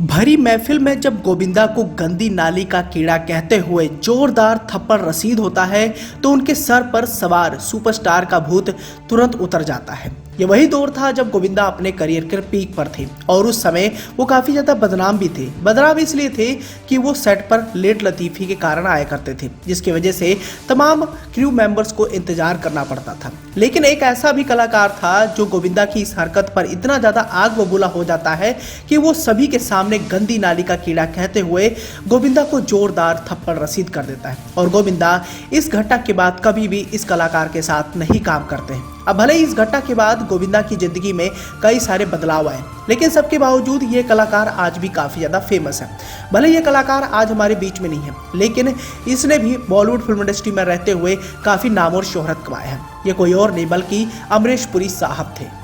भरी महफिल में जब गोविंदा को गंदी नाली का कीड़ा कहते हुए जोरदार थप्पड़ रसीद होता है तो उनके सर पर सवार सुपरस्टार का भूत तुरंत उतर जाता है। ये वही दौर था जब गोविंदा अपने करियर के पीक पर थे और उस समय वो काफी ज्यादा बदनाम भी थे। बदनाम इसलिए थे कि वो सेट पर लेट लतीफी के कारण आया करते थे, जिसकी वजह से तमाम क्रू मेंबर्स को इंतजार करना पड़ता था। लेकिन एक ऐसा भी कलाकार था जो गोविंदा की इस हरकत पर इतना ज्यादा आग बबूला हो जाता है कि वो सभी के सामने गंदी नाली का कीड़ा कहते हुए गोविंदा को जोरदार थप्पड़ रसीद कर देता है। और गोविंदा इस घटना के बाद कभी भी इस कलाकार के साथ नहीं काम करते हैं। अब भले ही इस घटना के बाद गोविंदा की जिंदगी में कई सारे बदलाव आए, लेकिन सबके बावजूद ये कलाकार आज भी काफी ज्यादा फेमस है। भले ये कलाकार आज हमारे बीच में नहीं है, लेकिन इसने भी बॉलीवुड फिल्म इंडस्ट्री में रहते हुए काफी नाम और शोहरत कमाया है। ये कोई और नहीं बल्कि अमरीश पुरी साहब थे।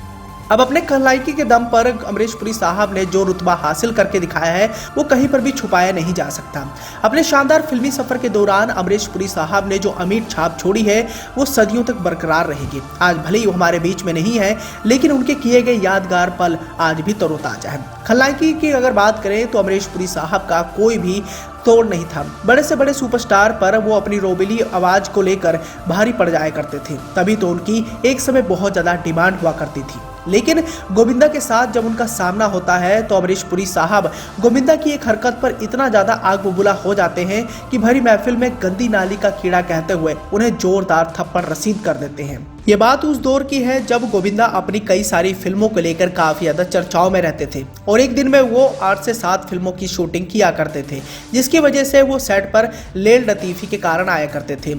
अब अपने खलनायकी के दम पर अमरीश पुरी साहब ने जो रुतबा हासिल करके दिखाया है वो कहीं पर भी छुपाया नहीं जा सकता। अपने शानदार फिल्मी सफर के दौरान अमरीश पुरी साहब ने जो अमिट छाप छोड़ी है वो सदियों तक बरकरार रहेगी। आज भले ही वो हमारे बीच में नहीं है, लेकिन उनके किए गए यादगार पल आज भी तरोताजा है। खलनायकी की अगर बात करें तो अमरीश पुरी साहब का कोई भी तोड़ नहीं था। बड़े से बड़े सुपरस्टार पर वो अपनी रोबीली आवाज को लेकर भारी पड़ जाया करते थे, तभी तो उनकी एक समय बहुत ज्यादा डिमांड हुआ करती थी। लेकिन गोविंदा के साथ जब उनका सामना होता है तो अमरीश पुरी साहब गोविंदा की एक हरकत पर इतना ज्यादा आग बबूला हो जाते हैं कि भरी महफिल में गंदी नाली का कीड़ा कहते हुए उन्हें जोरदार थप्पड़ रसीद कर देते हैं। ये बात उस दौर की है जब गोविंदा अपनी कई सारी फिल्मों को लेकर काफी ज्यादा चर्चाओं में रहते थे और एक दिन में वो 8 से 7 फिल्मों की शूटिंग किया करते थे, जिसकी वजह से वो सेट पर लेट लतीफी के कारण आया करते थे।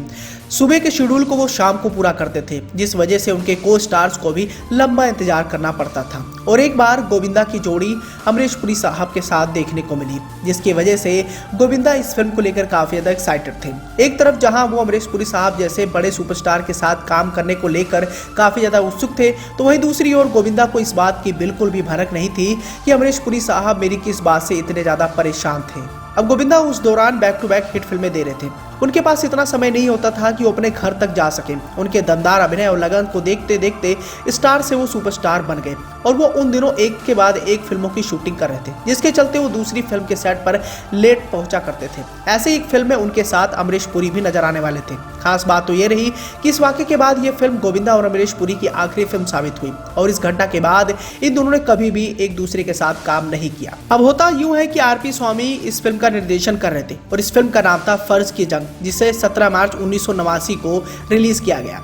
सुबह के शेड्यूल को वो शाम को पूरा करते थे, जिस वजह से उनके को स्टार्स को भी लंबा इंतजार करना पड़ता था। और एक बार गोविंदा की जोड़ी अमरीश पुरी साहब के साथ देखने को मिली, जिसकी वजह से गोविंदा इस फिल्म को लेकर काफी ज्यादा एक्साइटेड थे। एक तरफ जहां वो अमरीश पुरी साहब जैसे बड़े सुपरस्टार के साथ काम करने को लेकर काफी ज्यादा उत्सुक थे, तो वहीं दूसरी ओर गोविंदा को इस बात की बिल्कुल भी भनक नहीं थी कि अमरीश पुरी साहब मेरी किस बात से इतने ज्यादा परेशान थे। अब गोविंदा उस दौरान बैक टू बैक हिट फिल्में दे रहे थे। उनके पास इतना समय नहीं होता था कि वो अपने घर तक जा सके। उनके दमदार अभिनय और लगन को देखते देखते स्टार से वो सुपरस्टार बन गए और वो उन दिनों एक के बाद एक फिल्मों की शूटिंग कर रहे थे, जिसके चलते वो दूसरी फिल्म के सेट पर लेट पहुंचा करते थे। ऐसे एक फिल्म में उनके साथ अमरीश पुरी भी नजर आने वाले थे। खास बात तो ये रही कि इस वाक़े के बाद ये फिल्म गोविंदा और अमरीश पुरी की आखिरी फिल्म साबित हुई और इस घटना के बाद इन दोनों ने कभी भी एक दूसरे के साथ काम नहीं किया। अब होता यूं है कि आर.पी. स्वामी इस फिल्म का निर्देशन कर रहे थे और इस फिल्म का नाम था फर्ज की जंग, जिसे 17 मार्च 1989 को रिलीज किया गया।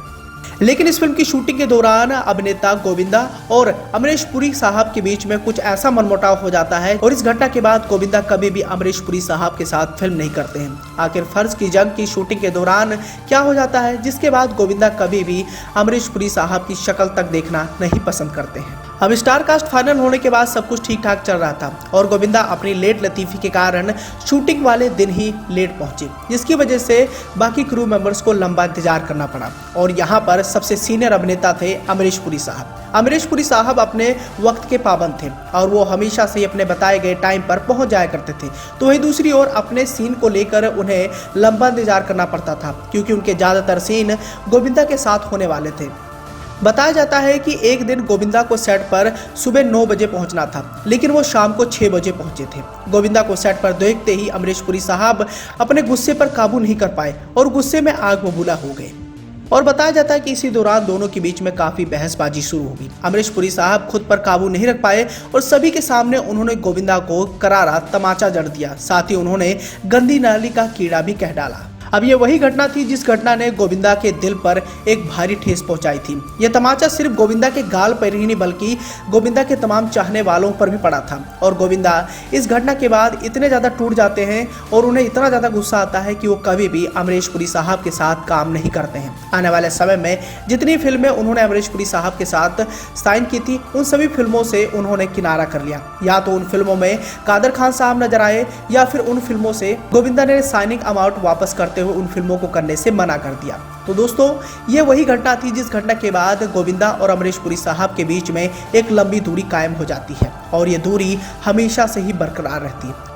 लेकिन इस फिल्म की शूटिंग के दौरान अभिनेता गोविंदा और अमरीश पुरी साहब के बीच में कुछ ऐसा मनमुटाव हो जाता है और इस घटना के बाद गोविंदा कभी भी अमरीश पुरी साहब के साथ फिल्म नहीं करते हैं। आखिर फर्ज की जंग की शूटिंग के दौरान क्या हो जाता है जिसके बाद गोविंदा कभी भी अमरीश पुरी साहब की शक्ल तक देखना नहीं पसंद करते हैं। अब स्टार कास्ट फाइनल होने के बाद सब कुछ ठीक ठाक चल रहा था और गोविंदा अपनी लेट लतीफी के कारण शूटिंग वाले दिन ही लेट पहुंचे, जिसकी वजह से बाकी क्रू मेंबर्स को लंबा इंतजार करना पड़ा। और यहाँ पर सबसे सीनियर अभिनेता थे अमरीश पुरी साहब। अमरीश पुरी साहब अपने वक्त के पाबंद थे और वो हमेशा से अपने बताए गए टाइम पर पहुंच जाया करते थे। तो वहीं दूसरी ओर अपने सीन को लेकर उन्हें लंबा इंतजार करना पड़ता था, क्योंकि उनके ज्यादातर सीन गोविंदा के साथ होने वाले थे। बताया जाता है कि एक दिन गोविंदा को सेट पर सुबह 9 बजे पहुंचना था, लेकिन वो शाम को 6 बजे पहुंचे थे। गोविंदा को सेट पर देखते ही अमरीश पुरी साहब अपने गुस्से पर काबू नहीं कर पाए और गुस्से में आग बबूला हो गए। और बताया जाता है कि इसी दौरान दोनों के बीच में काफी बहसबाजी शुरू हो गई। अमरीश पुरी साहब खुद पर काबू नहीं रख पाए और सभी के सामने उन्होंने गोविंदा को करारा तमाचा जड़ दिया। साथ ही उन्होंने गंदी नाली का कीड़ा भी कह डाला। अब ये वही घटना थी जिस घटना ने गोविंदा के दिल पर एक भारी ठेस पहुंचाई थी। यह तमाचा सिर्फ गोविंदा के गाल पर ही नहीं बल्कि गोविंदा के तमाम चाहने वालों पर भी पड़ा था। और गोविंदा इस घटना के बाद इतने ज्यादा टूट जाते हैं और उन्हें इतना ज्यादा गुस्सा आता है कि वो कभी भी अमरीश पुरी साहब के साथ काम नहीं करते हैं। आने वाले समय में जितनी फिल्में उन्होंने अमरीश पुरी साहब के साथ साइन की थी उन सभी फिल्मों से उन्होंने किनारा कर लिया। या तो उन फिल्मों में कादर खान साहब नजर आए या फिर उन फिल्मों से गोविंदा ने साइनिंग अमाउंट वापस करते हुए उन फिल्मों को करने से मना कर दिया। तो दोस्तों, ये वही घटना थी जिस घटना के बाद गोविंदा और अमरीश पुरी साहब के बीच में एक लंबी दूरी कायम हो जाती है और ये दूरी हमेशा से ही बरकरार रहती है।